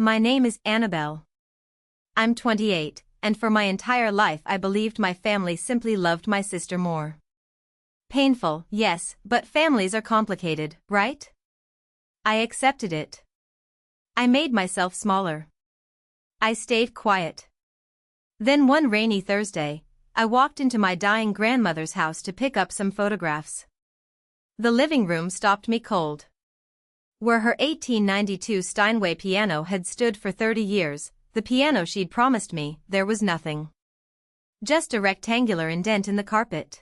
My name is Annabelle. I'm 28, and for my entire life I believed my family simply loved my sister more. Painful, yes, but families are complicated, right? I accepted it. I made myself smaller. I stayed quiet. Then one rainy Thursday, I walked into my dying grandmother's house to pick up some photographs. The living room stopped me cold. Where her 1892 Steinway piano had stood for 30 years, the piano she'd promised me, there was nothing. Just a rectangular indent in the carpet.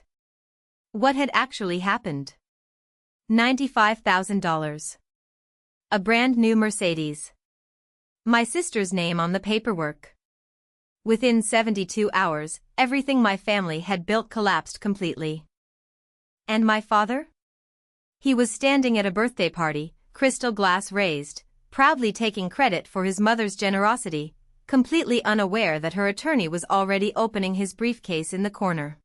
What had actually happened? $95,000. A brand new Mercedes. My sister's name on the paperwork. Within 72 hours, everything my family had built collapsed completely. And my father? He was standing at a birthday party, crystal glass raised, proudly taking credit for his mother's generosity, completely unaware that her attorney was already opening his briefcase in the corner.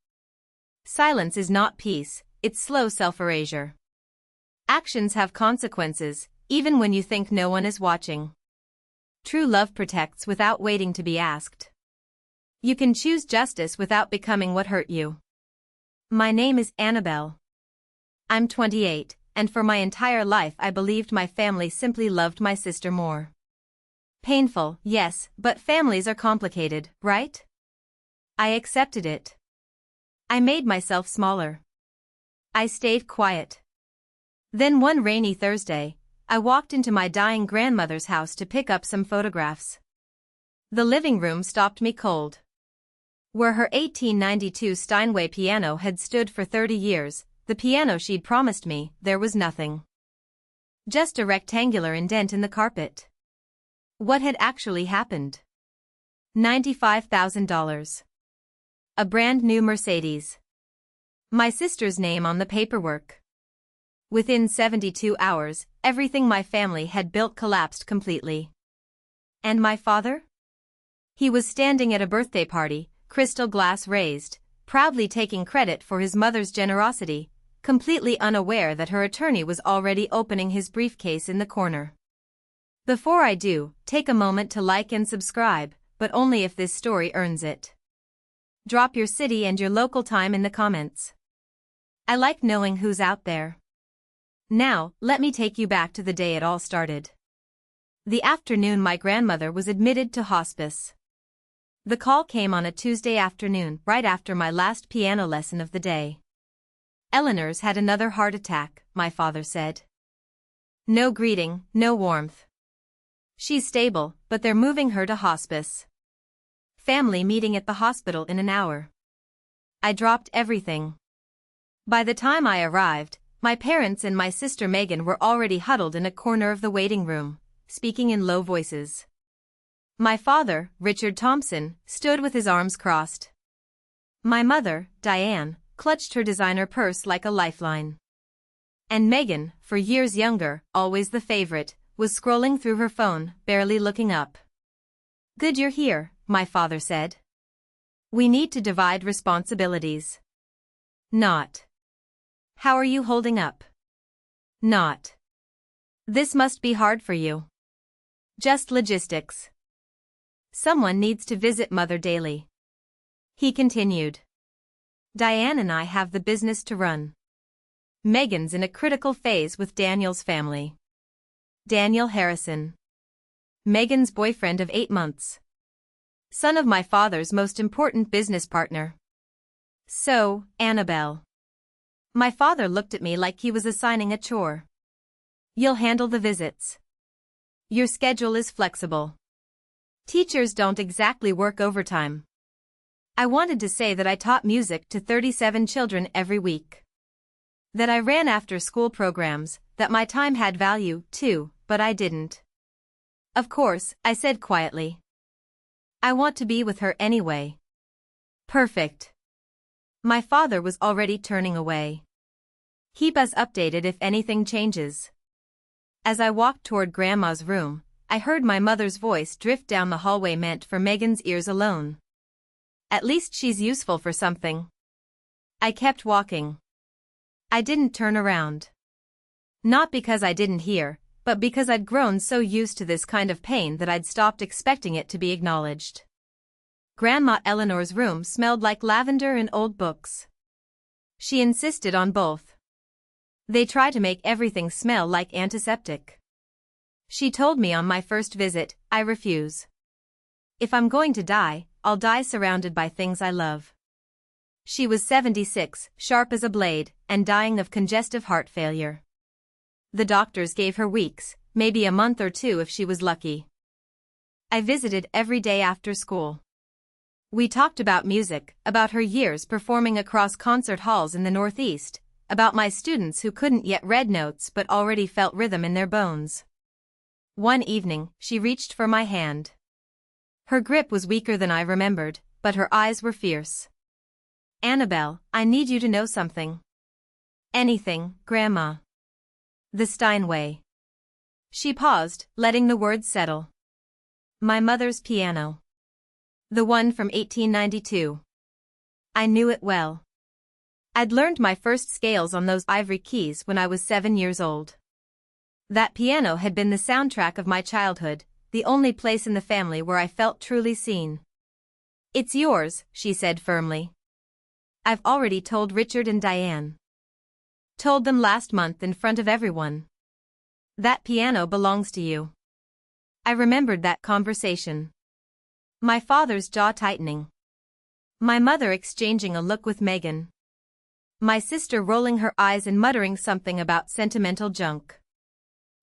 Silence is not peace, it's slow self-erasure. Actions have consequences, even when you think no one is watching. True love protects without waiting to be asked. You can choose justice without becoming what hurt you. My name is Annabelle. I'm 28, and for my entire life I believed my family simply loved my sister more. Painful, yes, but families are complicated, right? I accepted it. I made myself smaller. I stayed quiet. Then one rainy Thursday, I walked into my dying grandmother's house to pick up some photographs. The living room stopped me cold. Where her 1892 Steinway piano had stood for 30 years, the piano she'd promised me, there was nothing. Just a rectangular indent in the carpet. What had actually happened? $95,000. A brand new Mercedes. My sister's name on the paperwork. Within 72 hours, everything my family had built collapsed completely. And my father? He was standing at a birthday party, crystal glass raised, proudly taking credit for his mother's generosity, completely unaware that her attorney was already opening his briefcase in the corner. Before I do, take a moment to like and subscribe, but only if this story earns it. Drop your city and your local time in the comments. I like knowing who's out there. Now, let me take you back to the day it all started. The afternoon my grandmother was admitted to hospice. The call came on a Tuesday afternoon, right after my last piano lesson of the day. Eleanor's had another heart attack, my father said. No greeting, no warmth. She's stable, but they're moving her to hospice. Family meeting at the hospital in an hour. I dropped everything. By the time I arrived, my parents and my sister Megan were already huddled in a corner of the waiting room, speaking in low voices. My father, Richard Thompson, stood with his arms crossed. My mother, Diane, clutched her designer purse like a lifeline. And Megan, for years younger, always the favorite, was scrolling through her phone, barely looking up. Good you're here, my father said. We need to divide responsibilities. Not. How are you holding up? Not. This must be hard for you. Just logistics. Someone needs to visit Mother daily. He continued. Diane and I have the business to run. Megan's in a critical phase with Daniel's family. Daniel Harrison. Megan's boyfriend of 8 months. Son of my father's most important business partner. So, Annabelle. My father looked at me like he was assigning a chore. You'll handle the visits. Your schedule is flexible. Teachers don't exactly work overtime. I wanted to say that I taught music to 37 children every week. That I ran after-school programs, that my time had value, too, but I didn't. Of course, I said quietly. I want to be with her anyway. Perfect. My father was already turning away. Keep us updated if anything changes. As I walked toward Grandma's room, I heard my mother's voice drift down the hallway meant for Megan's ears alone. At least she's useful for something. I kept walking. I didn't turn around. Not because I didn't hear, but because I'd grown so used to this kind of pain that I'd stopped expecting it to be acknowledged. Grandma Eleanor's room smelled like lavender and old books. She insisted on both. They try to make everything smell like antiseptic. She told me on my first visit, I refuse. If I'm going to die, I'll die surrounded by things I love. She was 76, sharp as a blade, and dying of congestive heart failure. The doctors gave her weeks, maybe a month or two if she was lucky. I visited every day after school. We talked about music, about her years performing across concert halls in the Northeast, about my students who couldn't yet read notes but already felt rhythm in their bones. One evening, she reached for my hand. Her grip was weaker than I remembered, but her eyes were fierce. "Annabelle, I need you to know something." "Anything, Grandma." "The Steinway." She paused, letting the words settle. "My mother's piano. The one from 1892. I knew it well. I'd learned my first scales on those ivory keys when I was 7 years old. That piano had been the soundtrack of my childhood, the only place in the family where I felt truly seen. "It's yours," she said firmly. "I've already told Richard and Diane. Told them last month in front of everyone. That piano belongs to you." I remembered that conversation. My father's jaw tightening. My mother exchanging a look with Megan. My sister rolling her eyes and muttering something about sentimental junk.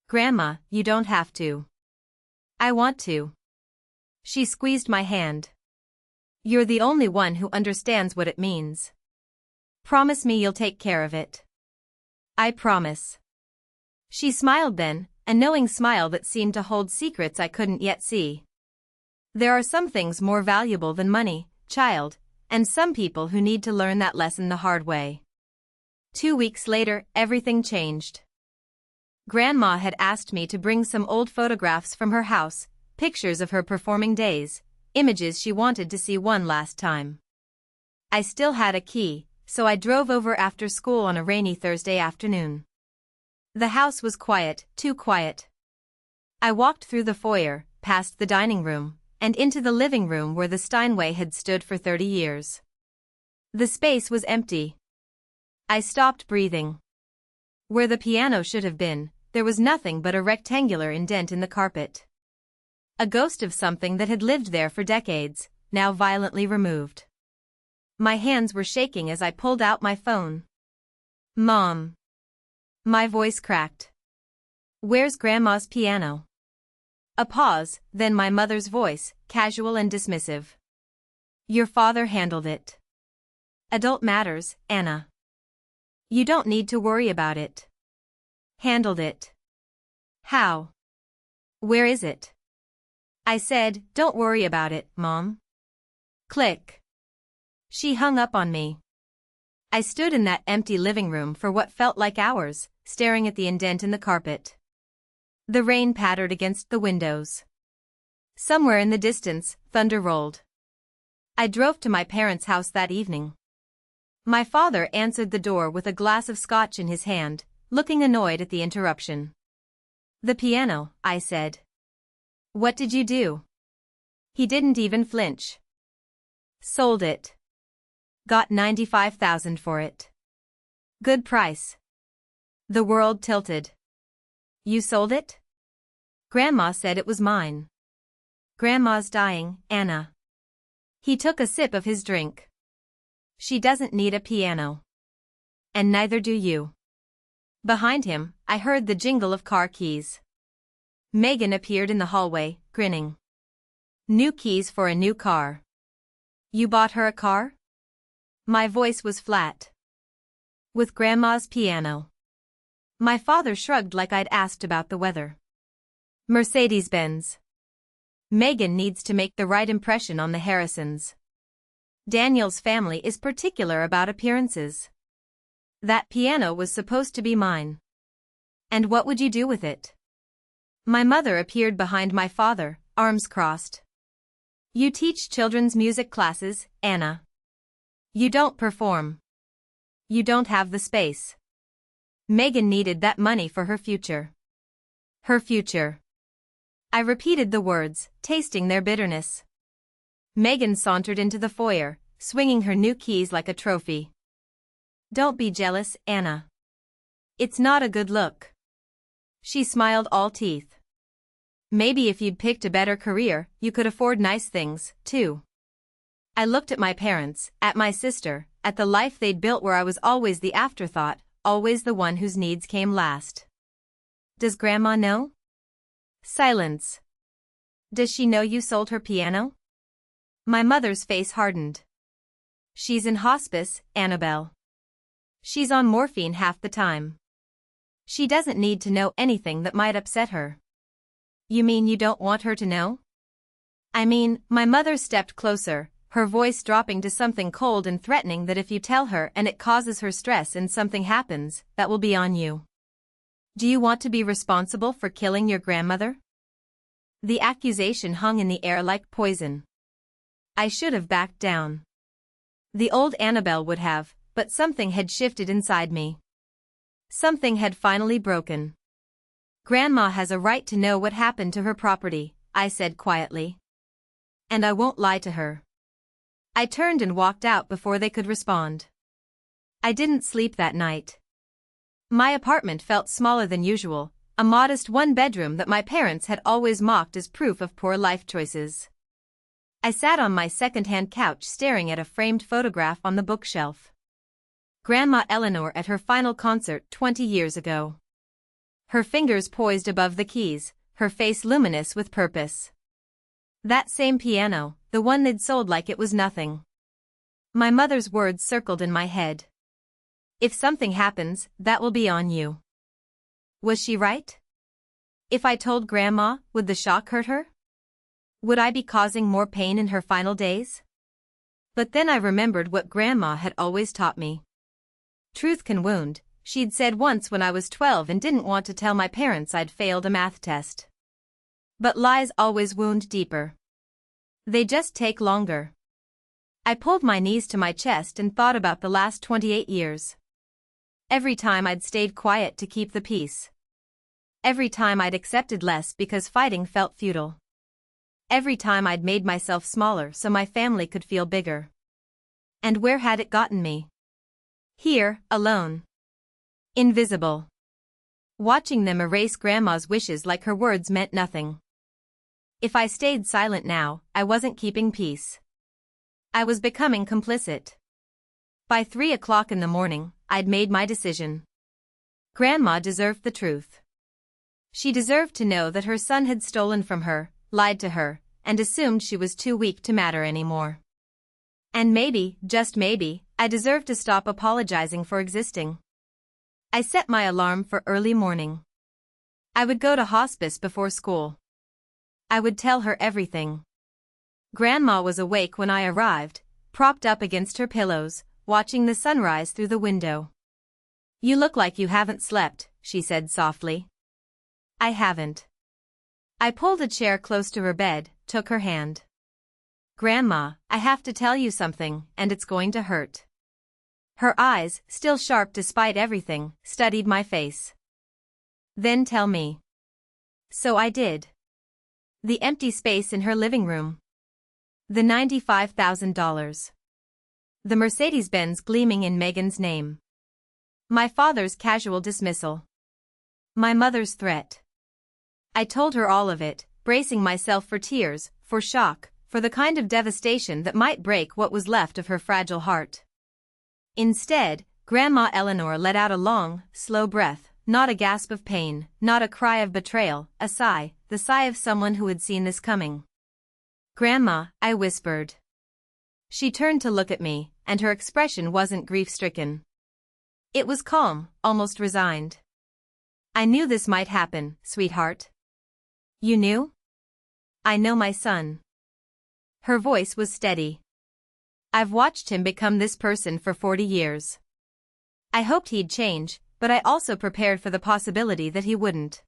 "Grandma, you don't have to." "I want to." She squeezed my hand. "You're the only one who understands what it means. Promise me you'll take care of it." "I promise." She smiled then, a knowing smile that seemed to hold secrets I couldn't yet see. There are some things more valuable than money, child, and some people who need to learn that lesson the hard way. 2 weeks later, everything changed. Grandma had asked me to bring some old photographs from her house, pictures of her performing days, images she wanted to see one last time. I still had a key, so I drove over after school on a rainy Thursday afternoon. The house was quiet, too quiet. I walked through the foyer, past the dining room, and into the living room where the Steinway had stood for 30 years. The space was empty. I stopped breathing. Where the piano should have been, there was nothing but a rectangular indent in the carpet. A ghost of something that had lived there for decades, now violently removed. My hands were shaking as I pulled out my phone. "Mom." My voice cracked. "Where's Grandma's piano?" A pause, then my mother's voice, casual and dismissive. "Your father handled it. Adult matters, Anna. You don't need to worry about it." "Handled it? How? Where is it?" I said, "Don't worry about it, Mom." Click. She hung up on me. I stood in that empty living room for what felt like hours, staring at the indent in the carpet. The rain pattered against the windows. Somewhere in the distance, thunder rolled. I drove to my parents' house that evening. My father answered the door with a glass of scotch in his hand, looking annoyed at the interruption. "The piano," I said. "What did you do?" He didn't even flinch. "Sold it. Got $95,000 for it. Good price." The world tilted. "You sold it?" "Grandma said it was mine." "Grandma's dying, Anna." He took a sip of his drink. "She doesn't need a piano. And neither do you." Behind him, I heard the jingle of car keys. Megan appeared in the hallway, grinning. "New keys for a new car. You bought her a car?" My voice was flat. "With Grandma's piano." My father shrugged like I'd asked about the weather. "Mercedes-Benz. Megan needs to make the right impression on the Harrisons. Daniel's family is particular about appearances. That piano was supposed to be mine. And what would you do with it?" My mother appeared behind my father, arms crossed. "You teach children's music classes, Anna. You don't perform. You don't have the space. Megan needed that money for her future." Her future. I repeated the words, tasting their bitterness. Megan sauntered into the foyer, swinging her new keys like a trophy. Don't be jealous, Anna. It's not a good look. She smiled all teeth. Maybe if you'd picked a better career, you could afford nice things, too. I looked at my parents, at my sister, at the life they'd built where I was always the afterthought, always the one whose needs came last. Does Grandma know? Silence. Does she know you sold her piano? My mother's face hardened. She's in hospice, Annabelle. She's on morphine half the time. She doesn't need to know anything that might upset her. You mean you don't want her to know? I mean, my mother stepped closer, her voice dropping to something cold and threatening that if you tell her and it causes her stress and something happens, that will be on you. Do you want to be responsible for killing your grandmother? The accusation hung in the air like poison. I should have backed down. The old Annabelle would have, but something had shifted inside me. Something had finally broken. Grandma has a right to know what happened to her property, I said quietly. And I won't lie to her. I turned and walked out before they could respond. I didn't sleep that night. My apartment felt smaller than usual, a modest one-bedroom that my parents had always mocked as proof of poor life choices. I sat on my second-hand couch staring at a framed photograph on the bookshelf. Grandma Eleanor at her final concert 20 years ago. Her fingers poised above the keys, her face luminous with purpose. That same piano, the one they'd sold like it was nothing. My mother's words circled in my head. If something happens, that will be on you. Was she right? If I told Grandma, would the shock hurt her? Would I be causing more pain in her final days? But then I remembered what Grandma had always taught me. Truth can wound, she'd said once when I was 12 and didn't want to tell my parents I'd failed a math test. But lies always wound deeper. They just take longer. I pulled my knees to my chest and thought about the last 28 years. Every time I'd stayed quiet to keep the peace. Every time I'd accepted less because fighting felt futile. Every time I'd made myself smaller so my family could feel bigger. And where had it gotten me? Here, alone. Invisible. Watching them erase Grandma's wishes like her words meant nothing. If I stayed silent now, I wasn't keeping peace. I was becoming complicit. By 3 o'clock in the morning, I'd made my decision. Grandma deserved the truth. She deserved to know that her son had stolen from her, lied to her, and assumed she was too weak to matter anymore. And maybe, just maybe, I deserved to stop apologizing for existing. I set my alarm for early morning. I would go to hospice before school. I would tell her everything. Grandma was awake when I arrived, propped up against her pillows, watching the sunrise through the window. You look like you haven't slept, she said softly. I haven't. I pulled a chair close to her bed, took her hand. Grandma, I have to tell you something, and it's going to hurt. Her eyes, still sharp despite everything, studied my face. Then tell me. So I did. The empty space in her living room. The $95,000. The Mercedes-Benz gleaming in Megan's name. My father's casual dismissal. My mother's threat. I told her all of it, bracing myself for tears, for shock, for the kind of devastation that might break what was left of her fragile heart. Instead, Grandma Eleanor let out a long, slow breath, not a gasp of pain, not a cry of betrayal, a sigh, the sigh of someone who had seen this coming. Grandma, I whispered. She turned to look at me, and her expression wasn't grief-stricken. It was calm, almost resigned. I knew this might happen, sweetheart. You knew? I know my son. Her voice was steady. I've watched him become this person for 40 years. I hoped he'd change, but I also prepared for the possibility that he wouldn't.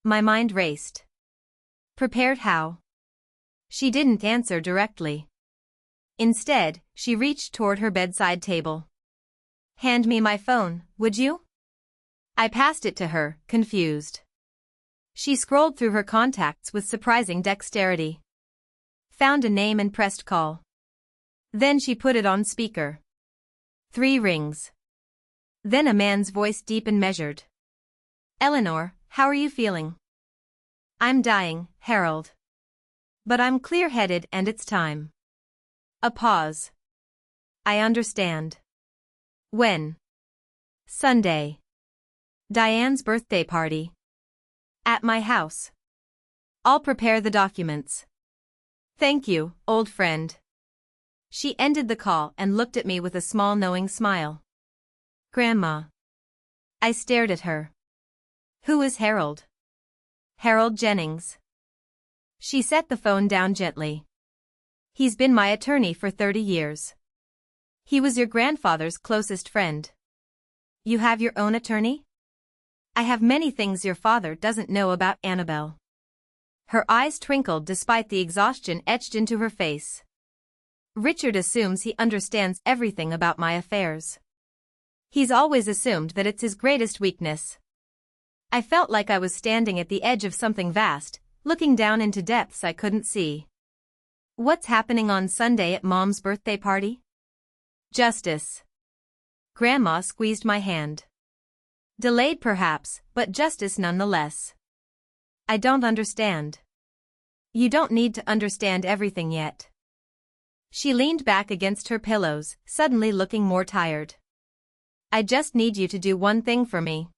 My mind raced. Prepared how? She didn't answer directly. Instead, she reached toward her bedside table. Hand me my phone, would you? I passed it to her, confused. She scrolled through her contacts with surprising dexterity. Found a name and pressed call. Then she put it on speaker. 3 rings. Then a man's voice, deep and measured. Eleanor, how are you feeling? I'm dying, Harold. But I'm clear-headed and it's time. A pause. I understand. When? Sunday. Diane's birthday party. At my house. I'll prepare the documents. Thank you, old friend. She ended the call and looked at me with a small knowing smile. Grandma. I stared at her. Who is Harold? Harold Jennings. She set the phone down gently. He's been my attorney for 30 years. He was your grandfather's closest friend. You have your own attorney? I have many things your father doesn't know about Annabelle. Her eyes twinkled despite the exhaustion etched into her face. Richard assumes he understands everything about my affairs. He's always assumed that it's his greatest weakness. I felt like I was standing at the edge of something vast, looking down into depths I couldn't see. What's happening on Sunday at Mom's birthday party? Justice. Grandma squeezed my hand. Delayed perhaps, but justice nonetheless. I don't understand. You don't need to understand everything yet. She leaned back against her pillows, suddenly looking more tired. I just need you to do one thing for me.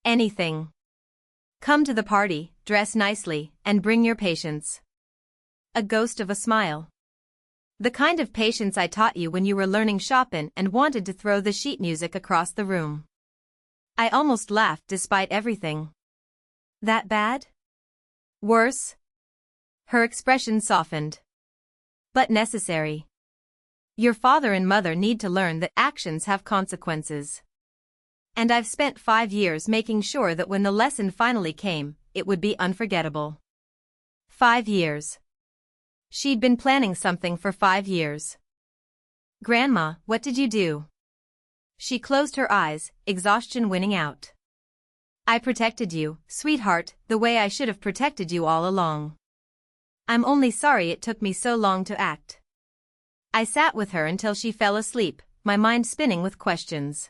Anything. Come to the party, dress nicely, and bring your patience. A ghost of a smile. The kind of patience I taught you when you were learning Chopin and wanted to throw the sheet music across the room. I almost laughed despite everything. That bad? Worse? Her expression softened. But necessary. Your father and mother need to learn that actions have consequences. And I've spent 5 years making sure that when the lesson finally came, it would be unforgettable. 5 years. She'd been planning something for 5 years. Grandma, what did you do? She closed her eyes, exhaustion winning out. I protected you, sweetheart, the way I should have protected you all along. I'm only sorry it took me so long to act. I sat with her until she fell asleep, my mind spinning with questions.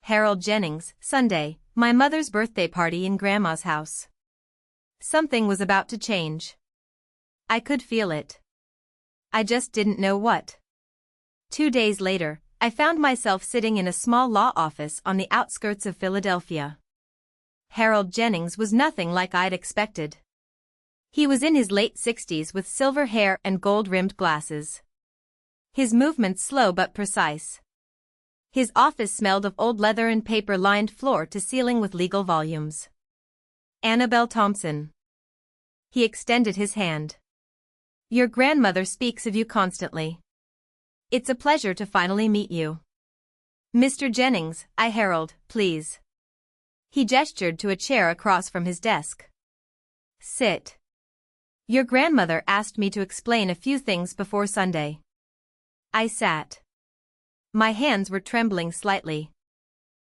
Harold Jennings, Sunday, my mother's birthday party in Grandma's house. Something was about to change. I could feel it. I just didn't know what. 2 days later, I found myself sitting in a small law office on the outskirts of Philadelphia. Harold Jennings was nothing like I'd expected. He was in his late 60s with silver hair and gold-rimmed glasses. His movements slow but precise. His office smelled of old leather and paper lined floor to ceiling with legal volumes. Annabelle Thompson. He extended his hand. Your grandmother speaks of you constantly. It's a pleasure to finally meet you. Mr. Jennings, Harold, please. He gestured to a chair across from his desk. Sit. Your grandmother asked me to explain a few things before Sunday. I sat. My hands were trembling slightly.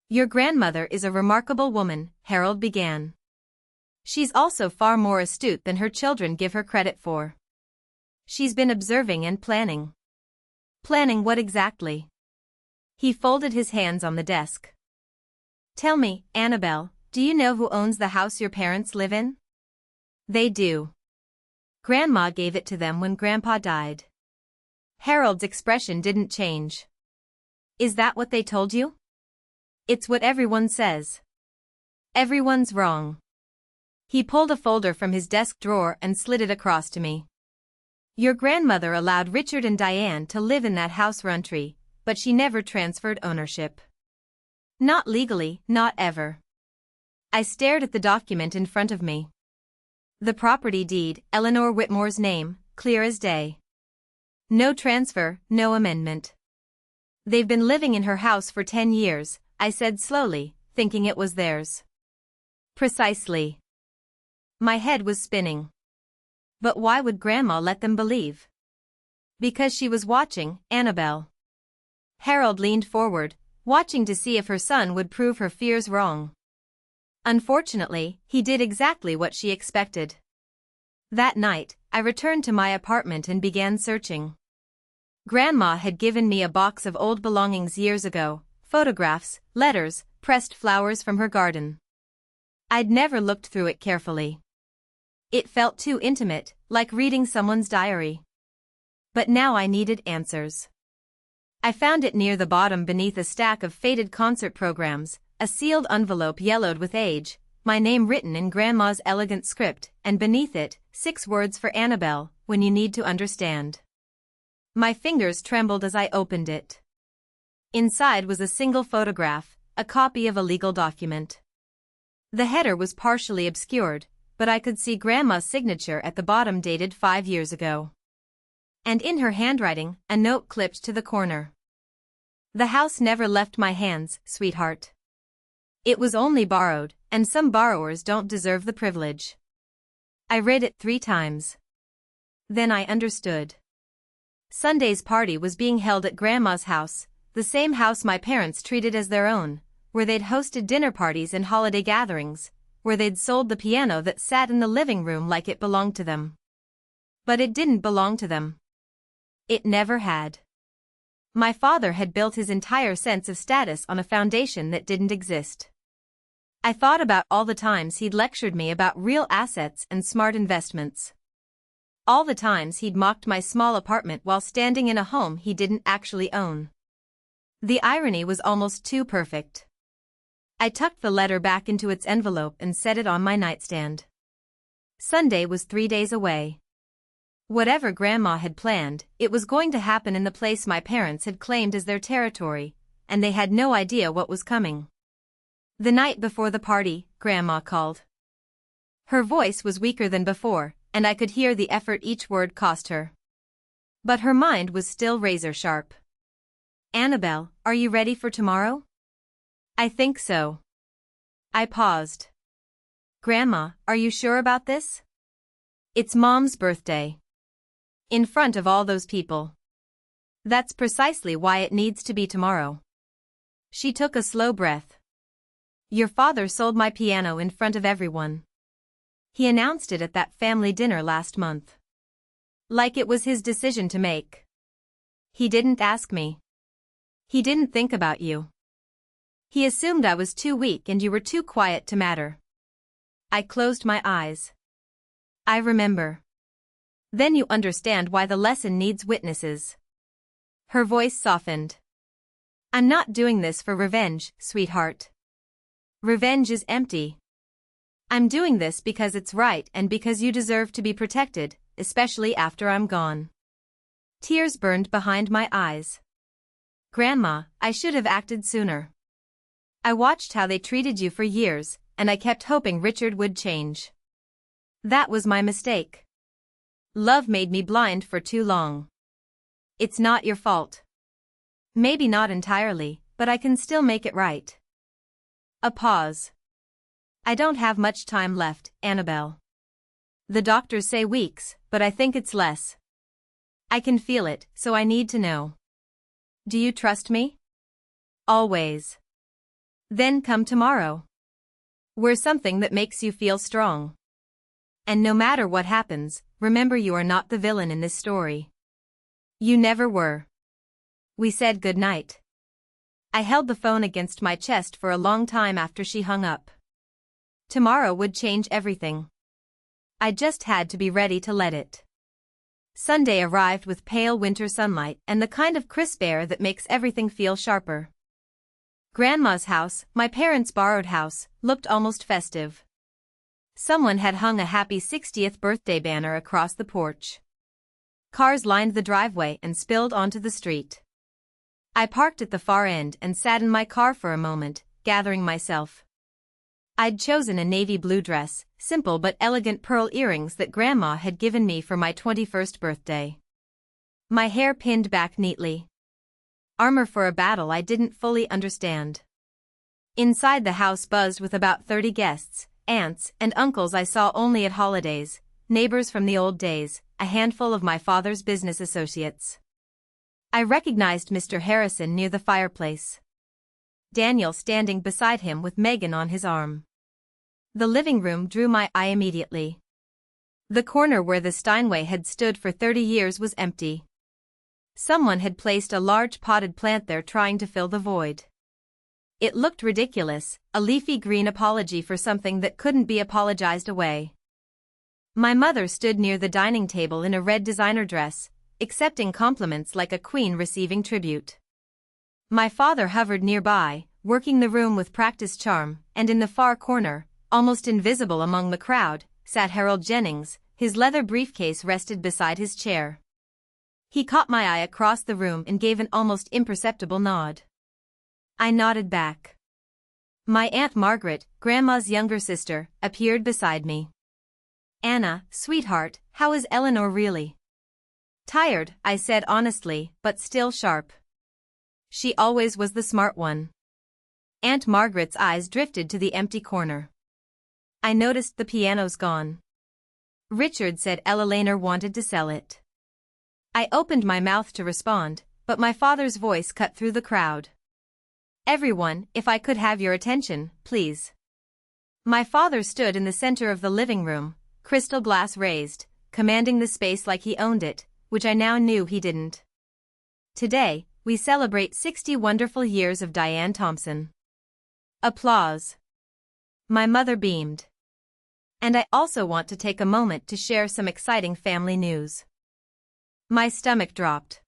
Your grandmother is a remarkable woman, Harold began. She's also far more astute than her children give her credit for. She's been observing and planning. Planning what exactly? He folded his hands on the desk. Tell me, Annabelle, do you know who owns the house your parents live in? They do. Grandma gave it to them when Grandpa died. Harold's expression didn't change. Is that what they told you? It's what everyone says. Everyone's wrong. He pulled a folder from his desk drawer and slid it across to me. Your grandmother allowed Richard and Diane to live in that house Runtree, but she never transferred ownership. Not legally, not ever. I stared at the document in front of me. The property deed, Eleanor Whitmore's name, clear as day. No transfer, no amendment. They've been living in her house for 10 years, I said slowly, thinking it was theirs. Precisely. My head was spinning. But why would Grandma let them believe? Because she was watching, Annabelle. Harold leaned forward, watching to see if her son would prove her fears wrong. Unfortunately, he did exactly what she expected. That night, I returned to my apartment and began searching. Grandma had given me a box of old belongings years ago, photographs, letters, pressed flowers from her garden. I'd never looked through it carefully. It felt too intimate, like reading someone's diary. But now I needed answers. I found it near the bottom beneath a stack of faded concert programs, a sealed envelope yellowed with age, my name written in Grandma's elegant script, and beneath it, 6 words for Annabelle, when you need to understand. My fingers trembled as I opened it. Inside was a single photograph, a copy of a legal document. The header was partially obscured, but I could see Grandma's signature at the bottom dated 5 years ago. And in her handwriting, a note clipped to the corner. The house never left my hands, sweetheart. It was only borrowed, and some borrowers don't deserve the privilege. I read it 3 times. Then I understood. Sunday's party was being held at Grandma's house, the same house my parents treated as their own, where they'd hosted dinner parties and holiday gatherings, where they'd sold the piano that sat in the living room like it belonged to them. But it didn't belong to them. It never had. My father had built his entire sense of status on a foundation that didn't exist. I thought about all the times he'd lectured me about real assets and smart investments. All the times he'd mocked my small apartment while standing in a home he didn't actually own. The irony was almost too perfect. I tucked the letter back into its envelope and set it on my nightstand. Sunday was 3 days away. Whatever Grandma had planned, it was going to happen in the place my parents had claimed as their territory, and they had no idea what was coming. The night before the party, Grandma called. Her voice was weaker than before, and I could hear the effort each word cost her. But her mind was still razor sharp. Annabelle, are you ready for tomorrow? I think so. I paused. Grandma, are you sure about this? It's Mom's birthday. In front of all those people. That's precisely why it needs to be tomorrow. She took a slow breath. Your father sold my piano in front of everyone. He announced it at that family dinner last month. Like it was his decision to make. He didn't ask me. He didn't think about you. He assumed I was too weak and you were too quiet to matter. I closed my eyes. I remember. Then you understand why the lesson needs witnesses. Her voice softened. I'm not doing this for revenge, sweetheart. Revenge is empty. I'm doing this because it's right and because you deserve to be protected, especially after I'm gone. Tears burned behind my eyes. Grandma, I should have acted sooner. I watched how they treated you for years, and I kept hoping Richard would change. That was my mistake. Love made me blind for too long. It's not your fault. Maybe not entirely, but I can still make it right. A pause. I don't have much time left, Annabelle. The doctors say weeks, but I think it's less. I can feel it, so I need to know. Do you trust me? Always. Then come tomorrow. Wear something that makes you feel strong. And no matter what happens, remember you are not the villain in this story. You never were. We said goodnight. I held the phone against my chest for a long time after she hung up. Tomorrow would change everything. I just had to be ready to let it. Sunday arrived with pale winter sunlight and the kind of crisp air that makes everything feel sharper. Grandma's house, my parents' borrowed house, looked almost festive. Someone had hung a happy 60th birthday banner across the porch. Cars lined the driveway and spilled onto the street. I parked at the far end and sat in my car for a moment, gathering myself. I'd chosen a navy blue dress, simple but elegant pearl earrings that Grandma had given me for my 21st birthday. My hair pinned back neatly. Armor for a battle I didn't fully understand. Inside the house buzzed with about 30 guests, aunts and uncles I saw only at holidays, neighbors from the old days, a handful of my father's business associates. I recognized Mr. Harrison near the fireplace. Daniel standing beside him with Megan on his arm. The living room drew my eye immediately. The corner where the Steinway had stood for 30 years was empty. Someone had placed a large potted plant there trying to fill the void. It looked ridiculous, a leafy green apology for something that couldn't be apologized away. My mother stood near the dining table in a red designer dress, accepting compliments like a queen receiving tribute. My father hovered nearby, working the room with practiced charm, and in the far corner, almost invisible among the crowd, sat Harold Jennings, his leather briefcase rested beside his chair. He caught my eye across the room and gave an almost imperceptible nod. I nodded back. My Aunt Margaret, Grandma's younger sister, appeared beside me. "Anna, sweetheart, how is Eleanor really?" "Tired," I said honestly, but still sharp. She always was the smart one. Aunt Margaret's eyes drifted to the empty corner. I noticed the piano's gone. Richard said Eleanor wanted to sell it. I opened my mouth to respond, but my father's voice cut through the crowd. "Everyone, if I could have your attention, please." My father stood in the center of the living room, crystal glass raised, commanding the space like he owned it, which I now knew he didn't. "Today, we celebrate 60 wonderful years of Diane Thompson." Applause. My mother beamed. "And I also want to take a moment to share some exciting family news." My stomach dropped.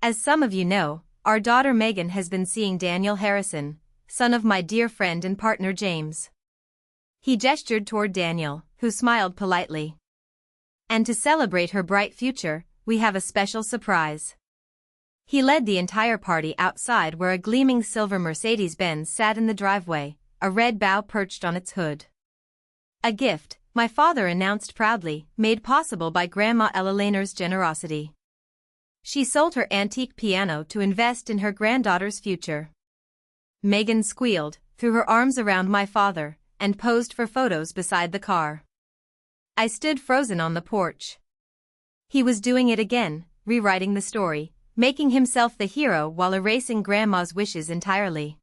As some of you know, our daughter Megan has been seeing Daniel Harrison, son of my dear friend and partner James. He gestured toward Daniel, who smiled politely. "And to celebrate her bright future, we have a special surprise." He led the entire party outside where a gleaming silver Mercedes-Benz sat in the driveway, a red bow perched on its hood. A gift, my father announced proudly, made possible by Grandma Eleanor's generosity. She sold her antique piano to invest in her granddaughter's future. Megan squealed, threw her arms around my father, and posed for photos beside the car. I stood frozen on the porch. He was doing it again, rewriting the story, making himself the hero while erasing Grandma's wishes entirely.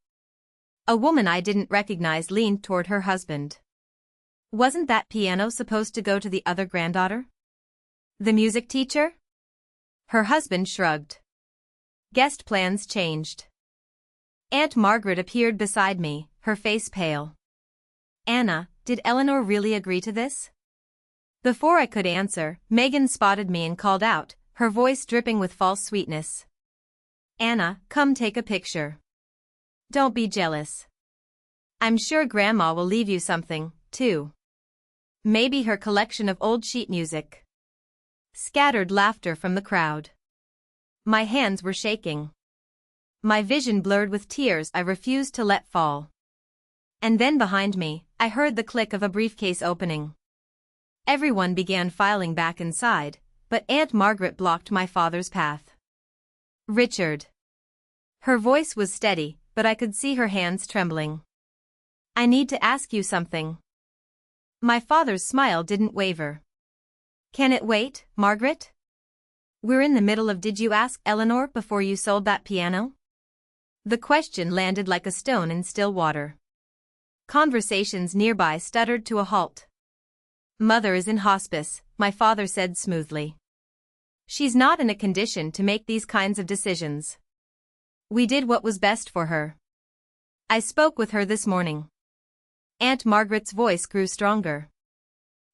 A woman I didn't recognize leaned toward her husband. "Wasn't that piano supposed to go to the other granddaughter? The music teacher?" Her husband shrugged. Guest plans changed. Aunt Margaret appeared beside me, her face pale. "Anna, did Eleanor really agree to this?" Before I could answer, Megan spotted me and called out, her voice dripping with false sweetness. "Anna, come take a picture. Don't be jealous. I'm sure Grandma will leave you something, too. Maybe her collection of old sheet music." Scattered laughter from the crowd. My hands were shaking. My vision blurred with tears I refused to let fall. And then behind me, I heard the click of a briefcase opening. Everyone began filing back inside, but Aunt Margaret blocked my father's path. "Richard." Her voice was steady, but I could see her hands trembling. "I need to ask you something." My father's smile didn't waver. "Can it wait, Margaret? We're in the middle of did you ask Eleanor before you sold that piano?" The question landed like a stone in still water. Conversations nearby stuttered to a halt. "Mother is in hospice," my father said smoothly. "She's not in a condition to make these kinds of decisions. We did what was best for her. I spoke with her this morning." Aunt Margaret's voice grew stronger.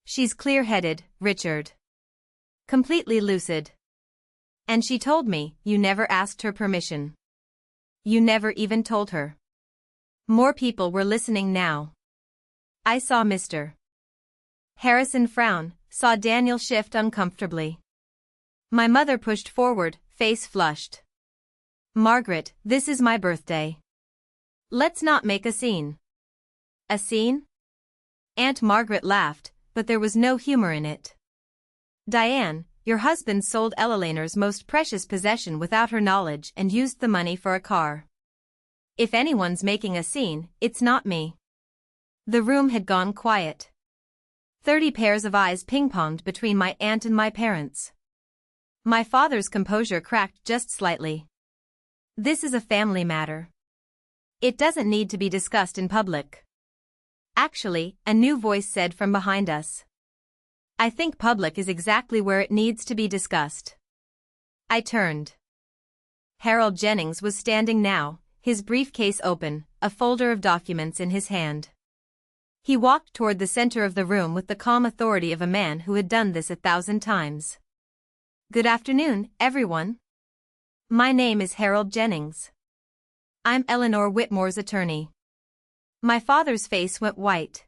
"She's clear-headed, Richard. Completely lucid. And she told me you never asked her permission. You never even told her." More people were listening now. I saw Mr. Harrison frown, saw Daniel shift uncomfortably. My mother pushed forward, face flushed. "Margaret, this is my birthday. Let's not make a scene." "A scene?" Aunt Margaret laughed, but there was no humor in it. "Diane, your husband sold Eleanor's most precious possession without her knowledge and used the money for a car. If anyone's making a scene, it's not me." The room had gone quiet. 30 pairs of eyes ping-ponged between my aunt and my parents. My father's composure cracked just slightly. "This is a family matter. It doesn't need to be discussed in public." Actually, a new voice said from behind us. I think public is exactly where it needs to be discussed. I turned. Harold Jennings was standing now, his briefcase open, a folder of documents in his hand. He walked toward the center of the room with the calm authority of a man who had done this 1,000 times. Good afternoon, everyone. My name is Harold Jennings. I'm Eleanor Whitmore's attorney. My father's face went white.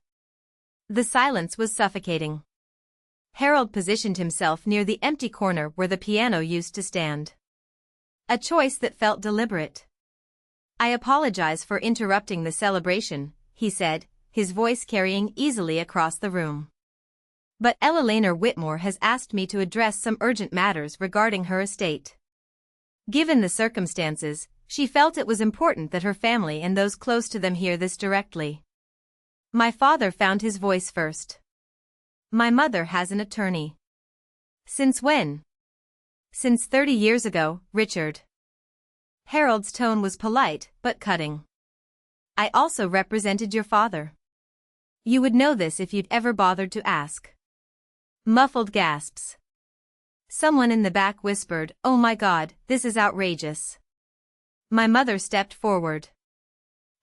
The silence was suffocating. Harold positioned himself near the empty corner where the piano used to stand. A choice that felt deliberate. I apologize for interrupting the celebration, he said, his voice carrying easily across the room. But Eleanor Whitmore has asked me to address some urgent matters regarding her estate. Given the circumstances, she felt it was important that her family and those close to them hear this directly. My father found his voice first. My mother has an attorney. Since when? Since 30 years ago, Richard. Harold's tone was polite, but cutting. I also represented your father. You would know this if you'd ever bothered to ask. Muffled gasps. Someone in the back whispered, "Oh my God, this is outrageous." My mother stepped forward.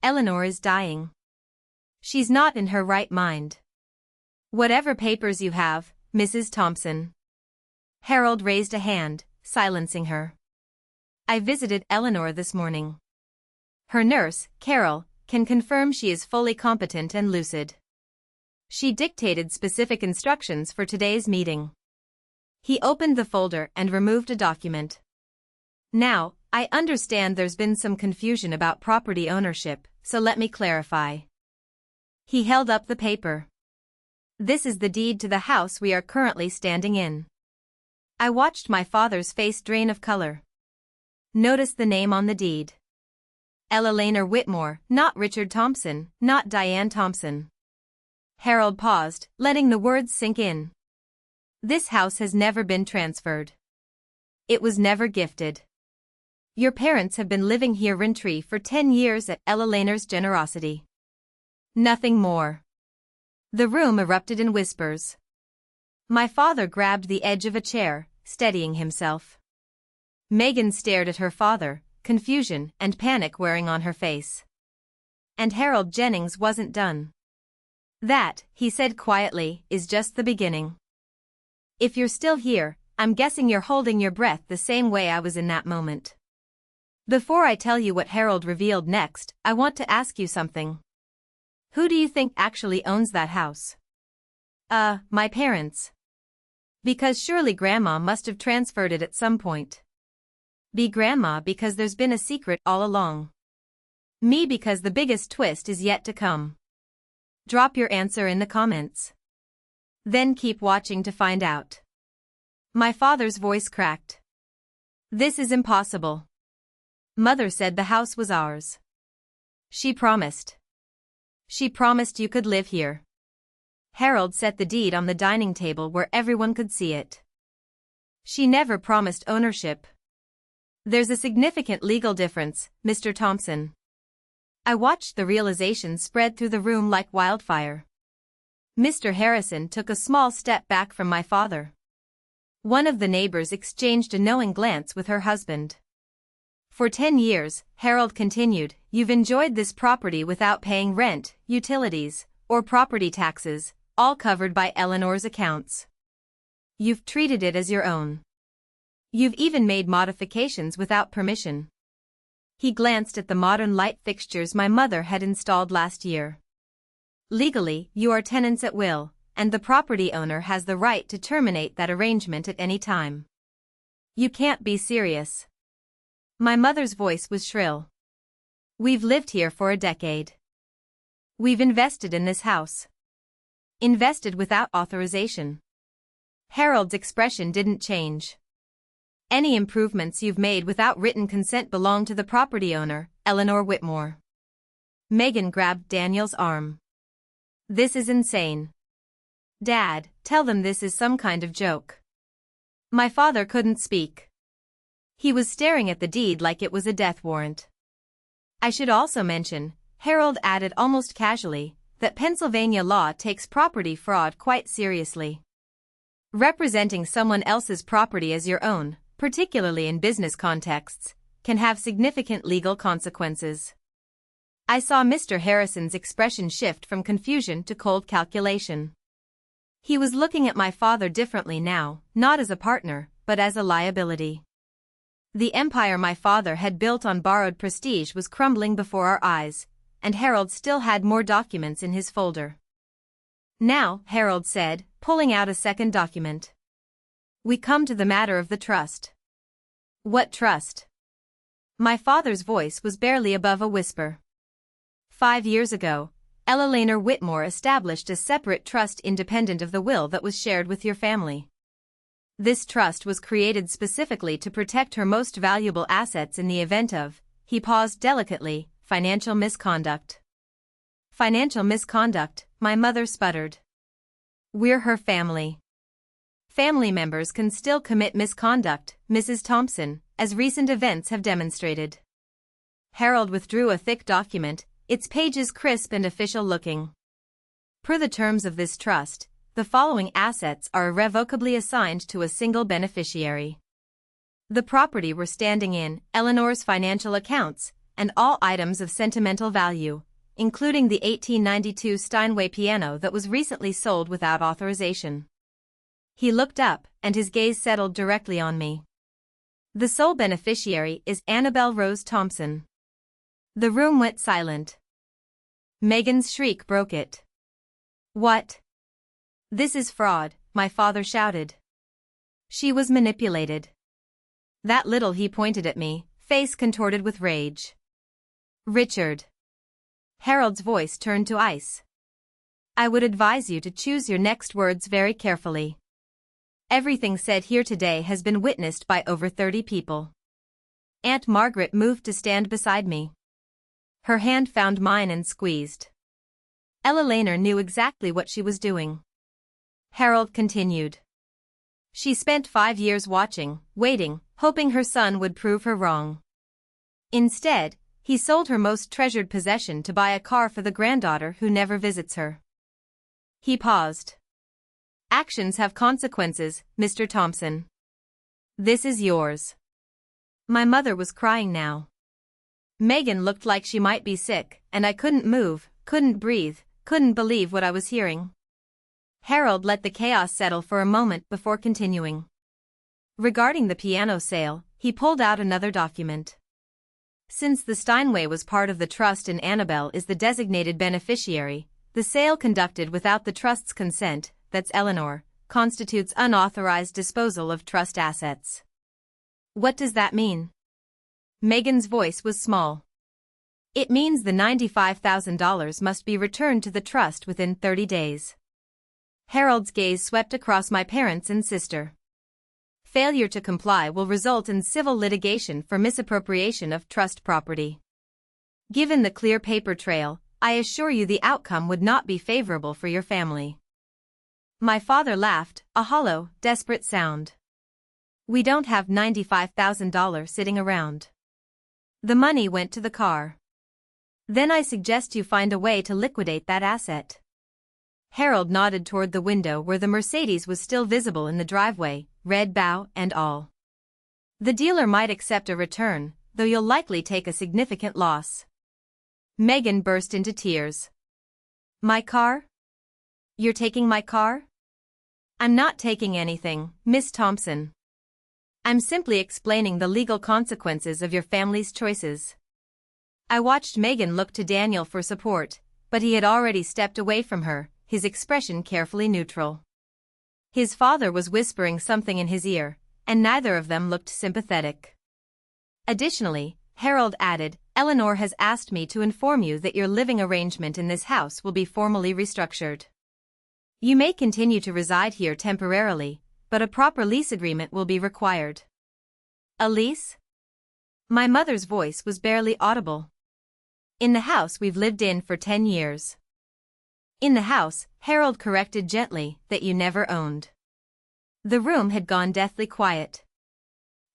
Eleanor is dying. She's not in her right mind. Whatever papers you have, Mrs. Thompson. Harold raised a hand, silencing her. I visited Eleanor this morning. Her nurse, Carol, can confirm she is fully competent and lucid. She dictated specific instructions for today's meeting. He opened the folder and removed a document. Now, I understand there's been some confusion about property ownership, so let me clarify. He held up the paper. This is the deed to the house we are currently standing in. I watched my father's face drain of color. Notice the name on the deed. Eleanor Whitmore, not Richard Thompson, not Diane Thompson. Harold paused, letting the words sink in. This house has never been transferred. It was never gifted. Your parents have been living here rent-free for 10 years at Eleanor's generosity. Nothing more. The room erupted in whispers. My father grabbed the edge of a chair, steadying himself. Megan stared at her father, confusion and panic wearing on her face. And Harold Jennings wasn't done. That, he said quietly, is just the beginning. If you're still here, I'm guessing you're holding your breath the same way I was in that moment. Before I tell you what Harold revealed next, I want to ask you something. Who do you think actually owns that house? My parents. Because surely Grandma must have transferred it at some point. B Grandma because there's been a secret all along. Me because the biggest twist is yet to come. Drop your answer in the comments. Then keep watching to find out. My father's voice cracked. This is impossible. Mother said the house was ours. She promised. She promised you could live here. Harold set the deed on the dining table where everyone could see it. She never promised ownership. There's a significant legal difference, Mr. Thompson. I watched the realization spread through the room like wildfire. Mr. Harrison took a small step back from my father. One of the neighbors exchanged a knowing glance with her husband. For 10 years, Harold continued, you've enjoyed this property without paying rent, utilities, or property taxes, all covered by Eleanor's accounts. You've treated it as your own. You've even made modifications without permission. He glanced at the modern light fixtures my mother had installed last year. Legally, you are tenants at will, and the property owner has the right to terminate that arrangement at any time. You can't be serious. My mother's voice was shrill. We've lived here for a decade. We've invested in this house. Invested without authorization. Harold's expression didn't change. Any improvements you've made without written consent belong to the property owner, Eleanor Whitmore. Megan grabbed Daniel's arm. This is insane. Dad, tell them this is some kind of joke. My father couldn't speak. He was staring at the deed like it was a death warrant. I should also mention, Harold added almost casually, that Pennsylvania law takes property fraud quite seriously. Representing someone else's property as your own, particularly in business contexts, can have significant legal consequences. I saw Mr. Harrison's expression shift from confusion to cold calculation. He was looking at my father differently now, not as a partner, but as a liability. The empire my father had built on borrowed prestige was crumbling before our eyes, and Harold still had more documents in his folder. Now, Harold said, pulling out a second document. We come to the matter of the trust. What trust? My father's voice was barely above a whisper. 5 years ago, Eleanor Whitmore established a separate trust independent of the will that was shared with your family. This trust was created specifically to protect her most valuable assets in the event of, he paused delicately, financial misconduct. Financial misconduct, my mother sputtered. We're her family. Family members can still commit misconduct, Mrs. Thompson, as recent events have demonstrated. Harold withdrew a thick document, its pages crisp and official-looking. Per the terms of this trust, the following assets are irrevocably assigned to a single beneficiary. The property we're standing in, Eleanor's financial accounts, and all items of sentimental value, including the 1892 Steinway piano that was recently sold without authorization. He looked up, and his gaze settled directly on me. The sole beneficiary is Annabelle Rose Thompson. The room went silent. Megan's shriek broke it. What? This is fraud, my father shouted. She was manipulated. That little, he pointed at me, face contorted with rage. Richard. Harold's voice turned to ice. I would advise you to choose your next words very carefully. Everything said here today has been witnessed by over 30 people. Aunt Margaret moved to stand beside me. Her hand found mine and squeezed. Eleanor knew exactly what she was doing. Harold continued. She spent 5 years watching, waiting, hoping her son would prove her wrong. Instead, he sold her most treasured possession to buy a car for the granddaughter who never visits her. He paused. Actions have consequences, Mr. Thompson. This is yours. My mother was crying now. Megan looked like she might be sick, and I couldn't move, couldn't breathe, couldn't believe what I was hearing. Harold let the chaos settle for a moment before continuing. Regarding the piano sale, he pulled out another document. Since the Steinway was part of the trust and Annabelle is the designated beneficiary, the sale conducted without the trust's consent, that's Eleanor, constitutes unauthorized disposal of trust assets. What does that mean? Megan's voice was small. It means the $95,000 must be returned to the trust within 30 days. Harold's gaze swept across my parents and sister. Failure to comply will result in civil litigation for misappropriation of trust property. Given the clear paper trail, I assure you the outcome would not be favorable for your family. My father laughed, a hollow, desperate sound. We don't have $95,000 sitting around. The money went to the car. Then I suggest you find a way to liquidate that asset. Harold nodded toward the window where the Mercedes was still visible in the driveway, red bow and all. The dealer might accept a return, though you'll likely take a significant loss. Megan burst into tears. My car? You're taking my car? I'm not taking anything, Miss Thompson. I'm simply explaining the legal consequences of your family's choices. I watched Megan look to Daniel for support, but he had already stepped away from her, his expression carefully neutral. His father was whispering something in his ear, and neither of them looked sympathetic. Additionally, Harold added, Eleanor has asked me to inform you that your living arrangement in this house will be formally restructured. You may continue to reside here temporarily, but a proper lease agreement will be required. A lease? My mother's voice was barely audible. In the house we've lived in for 10 years. In the house, Harold corrected gently, that you never owned. The room had gone deathly quiet.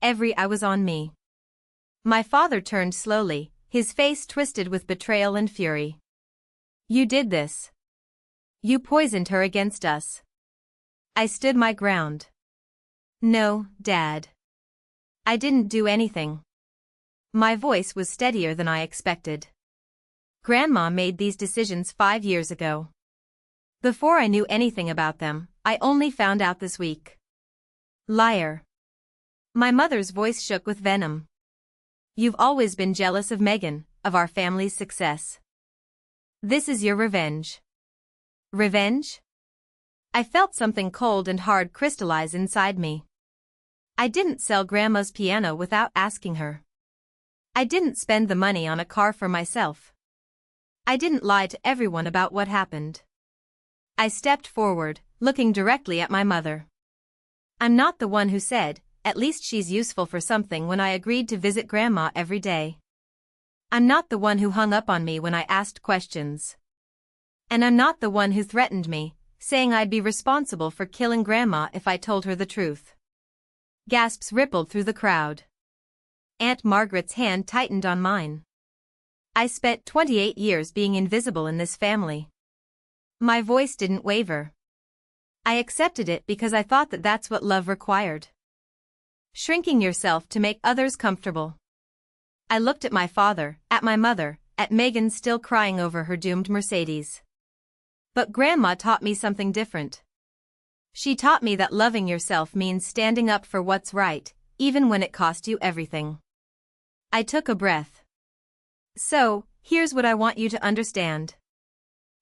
Every eye was on me. My father turned slowly, his face twisted with betrayal and fury. You did this. You poisoned her against us. I stood my ground. No, Dad. I didn't do anything. My voice was steadier than I expected. Grandma made these decisions 5 years ago. Before I knew anything about them, I only found out this week. Liar. My mother's voice shook with venom. You've always been jealous of Megan, of our family's success. This is your revenge. Revenge? I felt something cold and hard crystallize inside me. I didn't sell Grandma's piano without asking her. I didn't spend the money on a car for myself. I didn't lie to everyone about what happened. I stepped forward, looking directly at my mother. I'm not the one who said, "At least she's useful for something," when I agreed to visit Grandma every day. I'm not the one who hung up on me when I asked questions. And I'm not the one who threatened me, saying I'd be responsible for killing Grandma if I told her the truth. Gasps rippled through the crowd. Aunt Margaret's hand tightened on mine. I spent 28 years being invisible in this family. My voice didn't waver. I accepted it because I thought that that's what love required. Shrinking yourself to make others comfortable. I looked at my father, at my mother, at Megan still crying over her doomed Mercedes. But Grandma taught me something different. She taught me that loving yourself means standing up for what's right, even when it cost you everything. I took a breath. So, here's what I want you to understand.